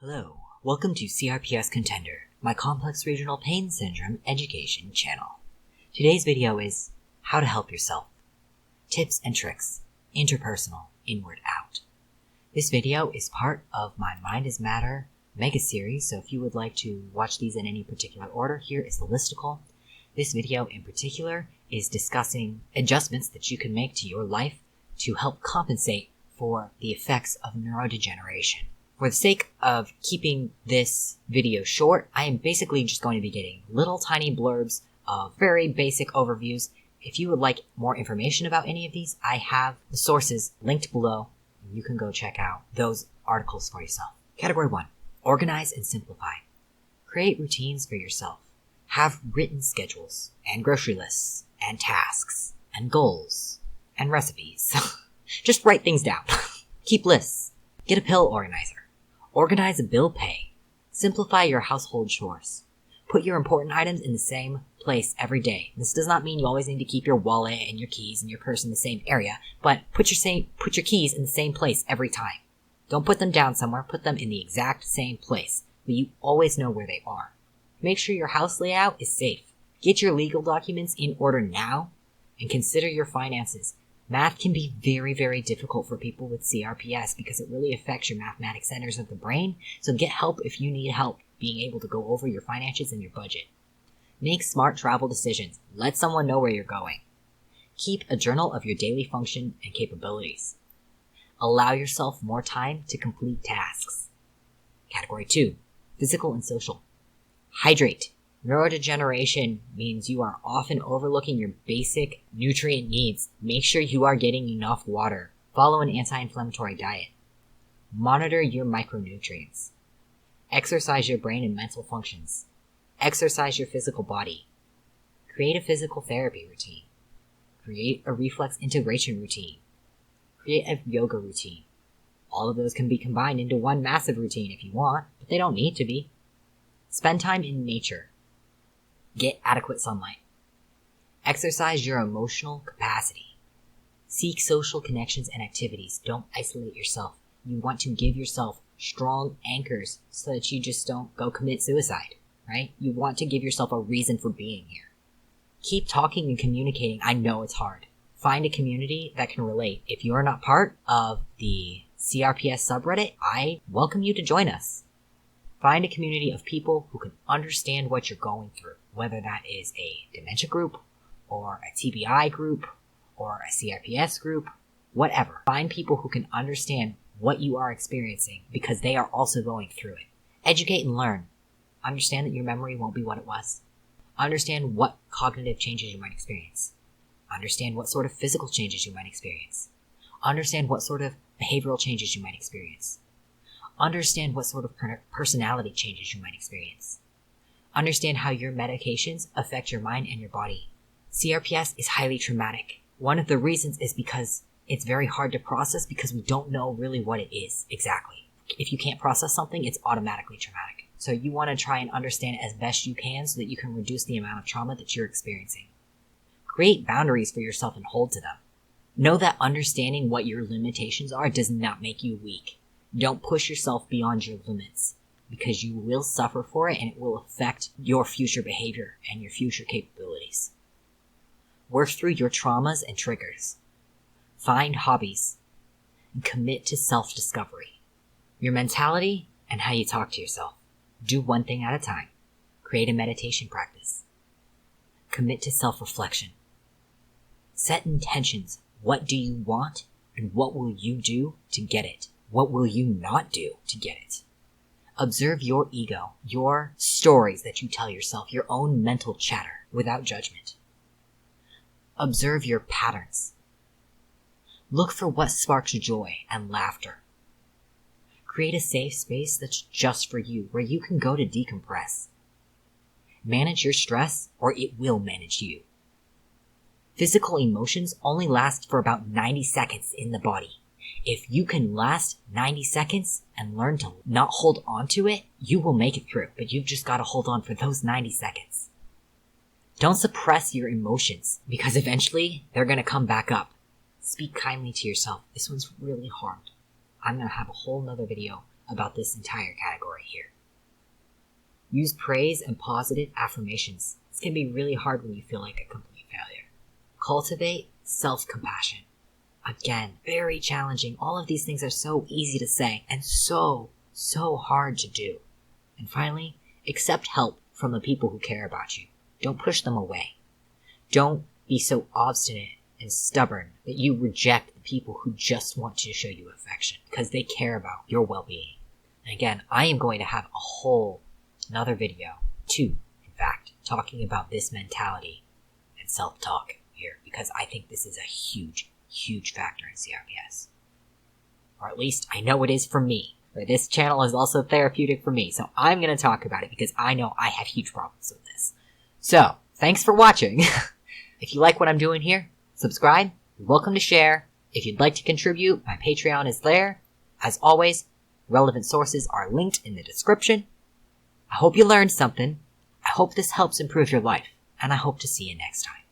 Hello, welcome to CRPS Contender, my complex regional pain syndrome education channel. Today's video is how to help yourself. Tips and tricks, interpersonal, inward out. This video is part of my Mind is Matter mega series, so if you would like to watch these in any particular order, here is the listicle. This video in particular is discussing adjustments that you can make to your life to help compensate for the effects of neurodegeneration. For the sake of keeping this video short, I am basically just going to be getting little tiny blurbs of very basic overviews. If you would like more information about any of these, I have the sources linked below. You can go check out those articles for yourself. Category 1. Organize and simplify. Create routines for yourself. Have written schedules and grocery lists and tasks and goals and recipes. Just write things down. Keep lists. Get a pill organizer. Organize a bill pay. Simplify your household chores. Put your important items in the same place every day. This does not mean you always need to keep your wallet and your keys and your purse in the same area, but put your keys in the same place every time. Don't put them down somewhere, put them in the exact same place, but you always know where they are. Make sure your house layout is safe. Get your legal documents in order now, and consider your finances. Math can be very, very difficult for people with CRPS because it really affects your mathematic centers of the brain, so get help if you need help being able to go over your finances and your budget. Make smart travel decisions. Let someone know where you're going. Keep a journal of your daily function and capabilities. Allow yourself more time to complete tasks. Category 2. Physical and social. Hydrate. Neurodegeneration means you are often overlooking your basic nutrient needs. Make sure you are getting enough water. Follow an anti-inflammatory diet. Monitor your micronutrients. Exercise your brain and mental functions. Exercise your physical body. Create a physical therapy routine. Create a reflex integration routine. Create a yoga routine. All of those can be combined into one massive routine if you want, but they don't need to be. Spend time in nature. Get adequate sunlight. Exercise your emotional capacity. Seek social connections and activities. Don't isolate yourself. You want to give yourself strong anchors so that you just don't go commit suicide, right? You want to give yourself a reason for being here. Keep talking and communicating. I know it's hard. Find a community that can relate. If you are not part of the CRPS subreddit, I welcome you to join us. Find a community of people who can understand what you're going through, whether that is a dementia group, or a TBI group, or a CRPS group, whatever. Find people who can understand what you are experiencing because they are also going through it. Educate and learn. Understand that your memory won't be what it was. Understand what cognitive changes you might experience. Understand what sort of physical changes you might experience. Understand what sort of behavioral changes you might experience. Understand what sort of personality changes you might experience. Understand how your medications affect your mind and your body. CRPS is highly traumatic. One of the reasons is because it's very hard to process because we don't know really what it is exactly. If you can't process something, it's automatically traumatic. So you want to try and understand it as best you can so that you can reduce the amount of trauma that you're experiencing. Create boundaries for yourself and hold to them. Know that understanding what your limitations are does not make you weak. Don't push yourself beyond your limits because you will suffer for it and it will affect your future behavior and your future capabilities. Work through your traumas and triggers. Find hobbies and commit to self-discovery. Your mentality and how you talk to yourself. Do one thing at a time. Create a meditation practice. Commit to self-reflection. Set intentions. What do you want and what will you do to get it? What will you not do to get it? Observe your ego, your stories that you tell yourself, your own mental chatter without judgment. Observe your patterns. Look for what sparks joy and laughter. Create a safe space that's just for you, where you can go to decompress. Manage your stress, or it will manage you. Physical emotions only last for about 90 seconds in the body. If you can last 90 seconds and learn to not hold on to it, you will make it through, but you've just got to hold on for those 90 seconds. Don't suppress your emotions because eventually they're going to come back up. Speak kindly to yourself. This one's really hard. I'm going to have a whole nother video about this entire category here. Use praise and positive affirmations. This can be really hard when you feel like a complete failure. Cultivate self-compassion. Again, very challenging. All of these things are so easy to say and so hard to do. And finally, accept help from the people who care about you. Don't push them away. Don't be so obstinate and stubborn that you reject the people who just want to show you affection because they care about your well-being. And again, I am going to have another video, two, in fact, talking about this mentality and self-talk here because I think this is a huge factor in CRPS. Or at least I know it is for me. But this channel is also therapeutic for me, so I'm going to talk about it because I know I have huge problems with this. So, thanks for watching. If you like what I'm doing here, subscribe. You're welcome to share. If you'd like to contribute, my Patreon is there. As always, relevant sources are linked in the description. I hope you learned something. I hope this helps improve your life, and I hope to see you next time.